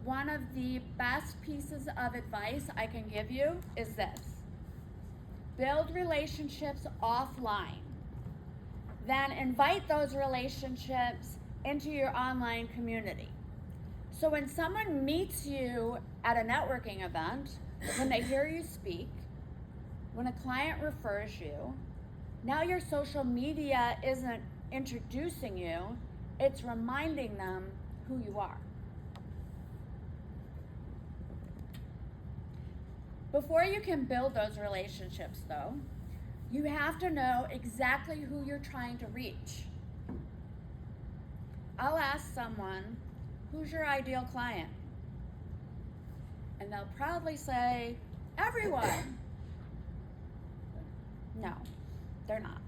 one of the best pieces of advice I can give you is this. Build relationships offline. Then invite those relationships into your online community. So when someone meets you at a networking event, when they hear you speak, when a client refers you, now your social media isn't introducing you, it's reminding them who you are. Before you can build those relationships, though, you have to know exactly who you're trying to reach. I'll ask someone, who's your ideal client? And they'll proudly say, everyone. No, they're not.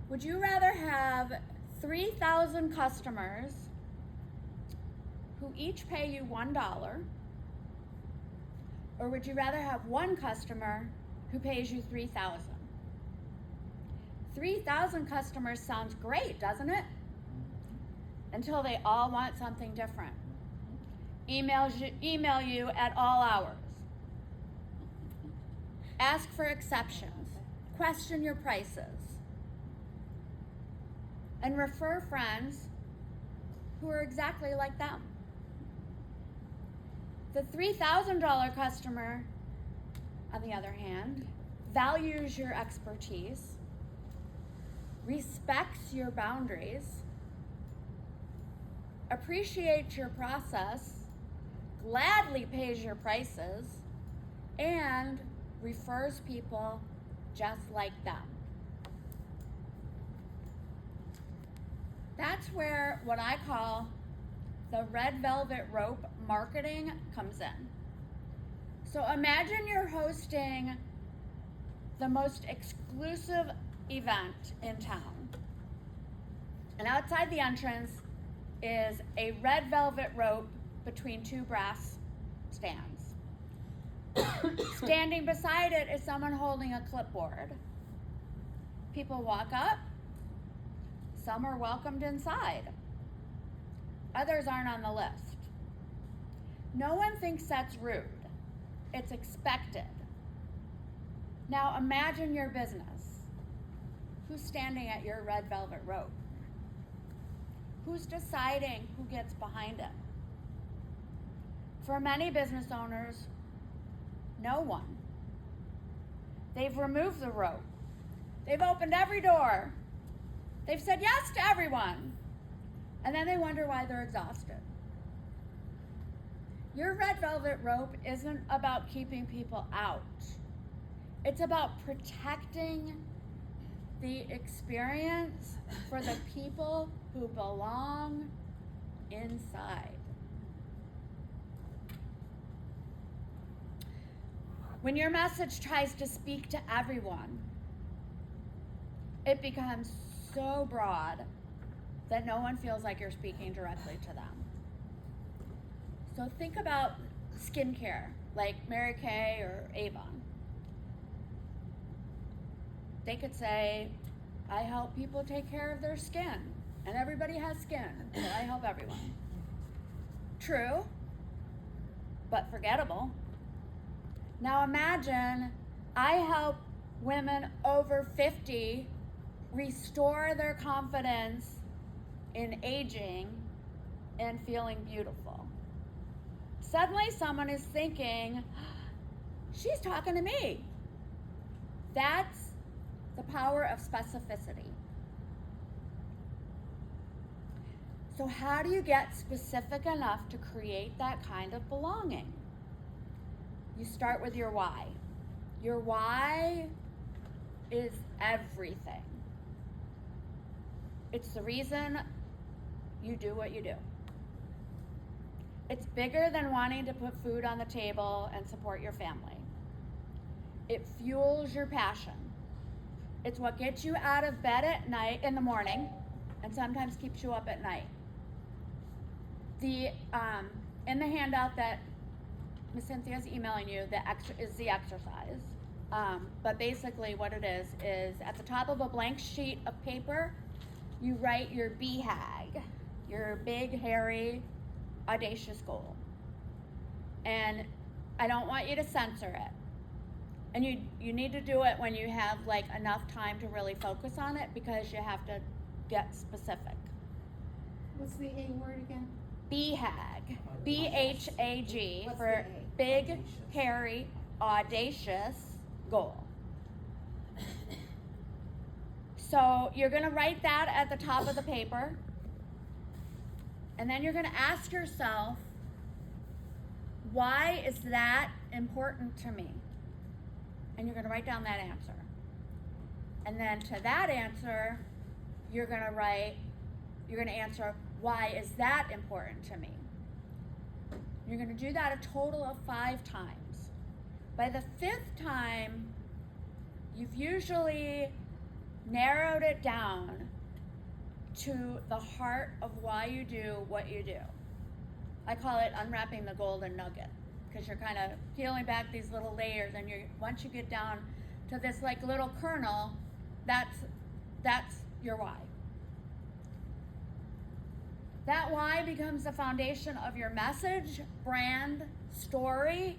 Would you rather have 3,000 customers who each pay you $1, or would you rather have one customer who pays you 3,000? 3,000 customers sounds great, doesn't it? Until they all want something different. Email you at all hours. Ask for exceptions. Question your prices. And refer friends who are exactly like them. The $3,000 customer, on the other hand, values your expertise, respects your boundaries, appreciates your process, gladly pays your prices, and refers people just like them. That's where what I call the red velvet rope marketing comes in. So imagine you're hosting the most exclusive event in town. And outside the entrance is a red velvet rope between two brass stands. Standing beside it is someone holding a clipboard. People walk up. Some are welcomed inside. Others aren't on the list. No one thinks that's rude. It's expected. Now imagine your business. Who's standing at your red velvet rope? Who's deciding who gets behind it? For many business owners, no one. They've removed the rope. They've opened every door. They've said yes to everyone. And then they wonder why they're exhausted. Your red velvet rope isn't about keeping people out. It's about protecting the experience for the people who belong inside. When your message tries to speak to everyone, it becomes so broad that no one feels like you're speaking directly to them. So think about skincare, like Mary Kay or Avon. They could say, I help people take care of their skin, and everybody has skin, so I help everyone. True, but forgettable. Now imagine I help women over 50 restore their confidence in aging and feeling beautiful. Suddenly someone is thinking, she's talking to me. That's the power of specificity. So how do you get specific enough to create that kind of belonging? You start with your why. Your why is everything. It's the reason you do what you do. It's bigger than wanting to put food on the table and support your family. It fuels your passion. It's what gets you out of bed at night, in the morning, and sometimes keeps you up at night. In the handout that Ms. Cynthia's emailing you, is the exercise. But basically what it is at the top of a blank sheet of paper, you write your BHAG. your big, hairy, audacious goal. And I don't want you to censor it. And you need to do it when you have like enough time to really focus on it, because you have to get specific. What's the A word again? BHAG. BHAG What's for the A? big, Audacious. hairy, audacious goal. So you're going to write that at the top of the paper. And then you're going to ask yourself, why is that important to me? And you're going to write down that answer. And then to that answer, you're going to answer, why is that important to me? You're going to do that a total of 5 times. By the 5th time, you've usually narrowed it down to the heart of why you do what you do. I call it unwrapping the golden nugget, because you're kind of peeling back these little layers, and once you get down to this like little kernel, that's your why. That why becomes the foundation of your message, brand, story,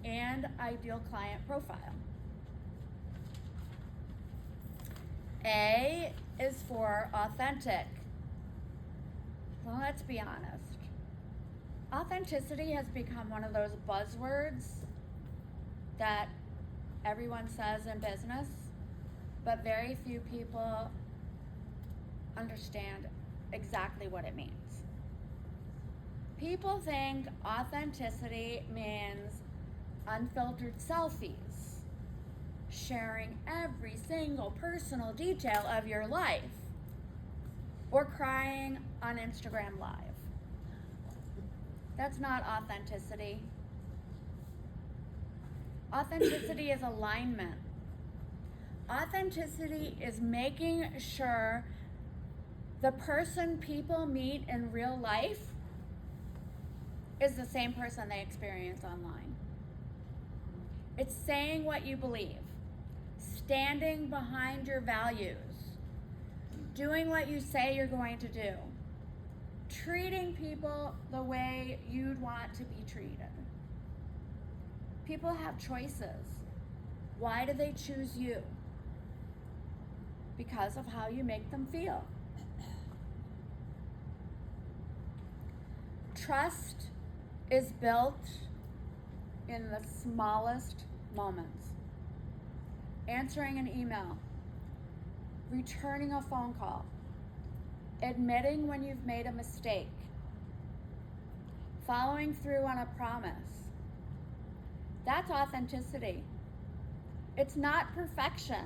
and ideal client profile. A is for authentic. Well, let's be honest. Authenticity has become one of those buzzwords that everyone says in business, but very few people understand exactly what it means. People think authenticity means unfiltered selfies, sharing every single personal detail of your life, or crying on Instagram Live. That's not authenticity. Authenticity is alignment. Authenticity is making sure the person people meet in real life is the same person they experience online. It's saying what you believe, standing behind your values, doing what you say you're going to do, treating people the way you'd want to be treated. People have choices. Why do they choose you? Because of how you make them feel. Trust is built in the smallest moments. Answering an email, returning a phone call, admitting when you've made a mistake, following through on a promise. That's authenticity. It's not perfection.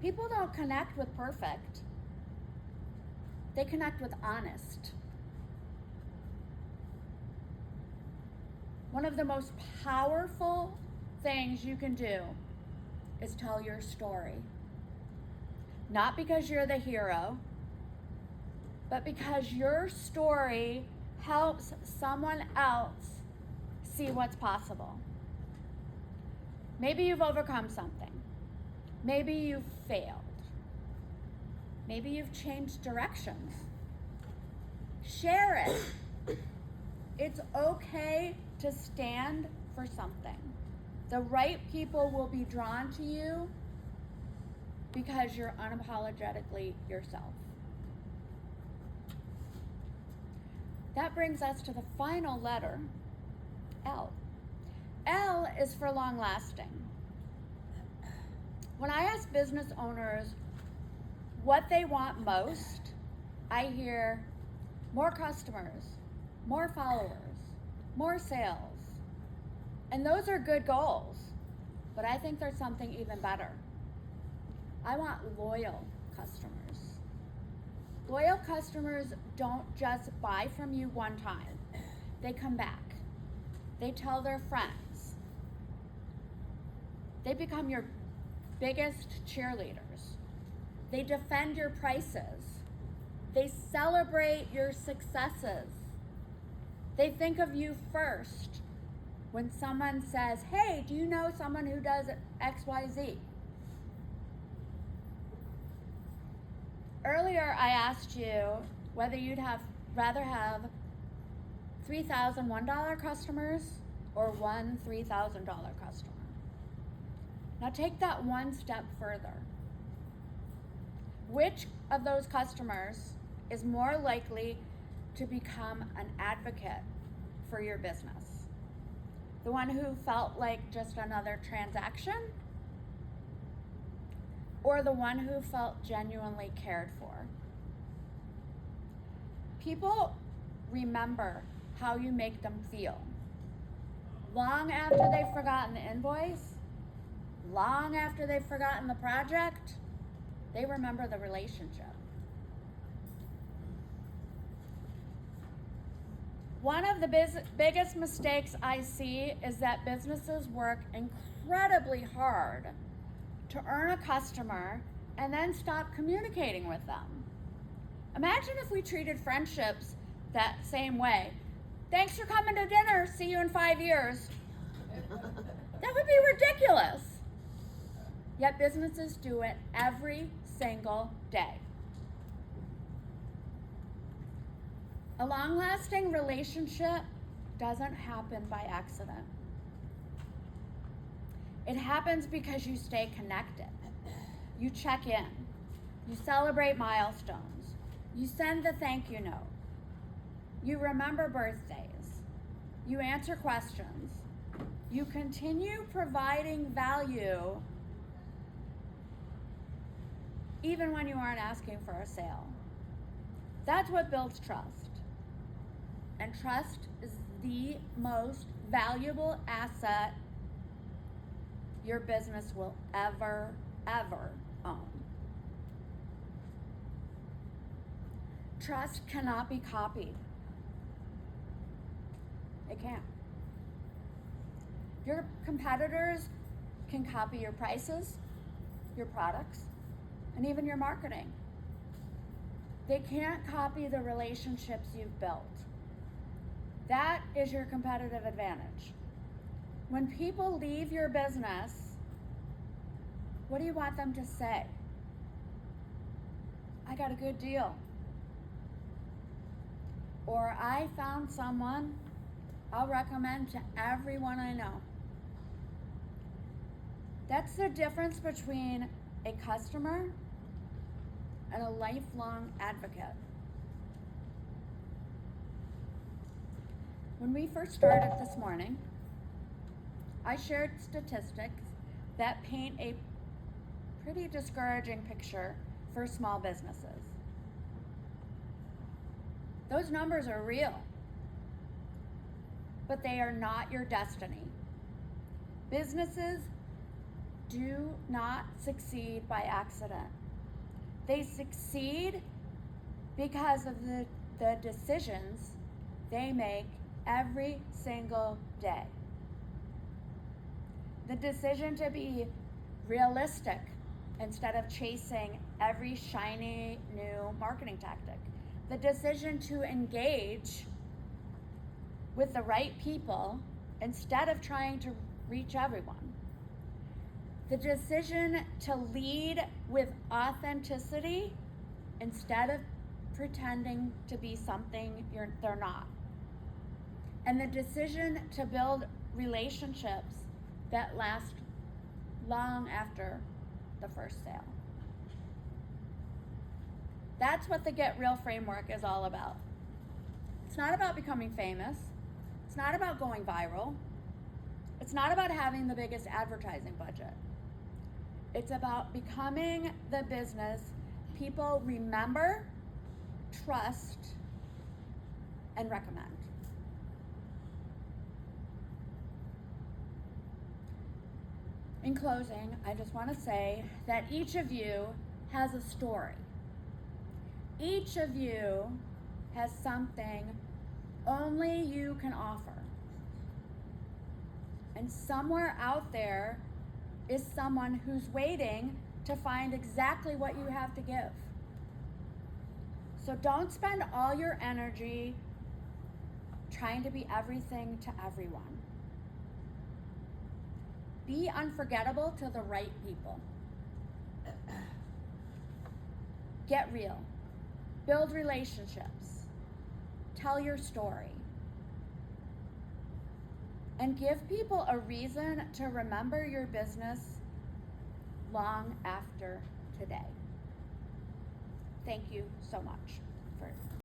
People don't connect with perfect. They connect with honest. One of the most powerful things you can do is tell your story. Not because you're the hero, but because your story helps someone else see what's possible. Maybe you've overcome something. Maybe you've failed. Maybe you've changed directions. Share it. It's okay to stand for something. The right people will be drawn to you because you're unapologetically yourself. That brings us to the final letter, L. L is for long lasting. When I ask business owners what they want most, I hear more customers, more followers, more sales. And those are good goals, but I think there's something even better. I want loyal customers. Loyal customers don't just buy from you one time. They come back. They tell their friends. They become your biggest cheerleaders. They defend your prices. They celebrate your successes. They think of you first when someone says, hey, do you know someone who does XYZ? Earlier, I asked you whether you'd rather have 3,000 $1 customers or one $3,000 customer. Now take that one step further. Which of those customers is more likely to become an advocate for your business? The one who felt like just another transaction? Or the one who felt genuinely cared for? People remember how you make them feel. Long after they've forgotten the invoice, long after they've forgotten the project, they remember the relationship. One of the biggest mistakes I see is that businesses work incredibly hard to earn a customer and then stop communicating with them. Imagine if we treated friendships that same way. Thanks for coming to dinner. See you in 5 years. That would be ridiculous. Yet businesses do it every single day. A long-lasting relationship doesn't happen by accident. It happens because you stay connected. You check in. You celebrate milestones. You send the thank you note. You remember birthdays. You answer questions. You continue providing value even when you aren't asking for a sale. That's what builds trust. And trust is the most valuable asset your business will ever own. Trust cannot be copied. It can't. Your competitors can copy your prices, your products, and even your marketing. They can't copy the relationships you've built. That is your competitive advantage. When people leave your business, what do you want them to say? I got a good deal. Or I found someone I'll recommend to everyone I know. That's the difference between a customer and a lifelong advocate. When we first started this morning, I shared statistics that paint a pretty discouraging picture for small businesses. Those numbers are real, but they are not your destiny. Businesses do not succeed by accident. They succeed because of the decisions they make every single day. The decision to be realistic instead of chasing every shiny new marketing tactic. The decision to engage with the right people instead of trying to reach everyone. The decision to lead with authenticity instead of pretending to be something they're not. And the decision to build relationships that last long after the first sale. That's what the Get Real framework is all about. It's not about becoming famous. It's not about going viral. It's not about having the biggest advertising budget. It's about becoming the business people remember, trust, and recommend. In closing, I just want to say that each of you has a story. Each of you has something only you can offer. And somewhere out there is someone who's waiting to find exactly what you have to give. So don't spend all your energy trying to be everything to everyone. Be unforgettable to the right people. Get real. build relationships, tell your story, and give people a reason to remember your business long after today. Thank you so much for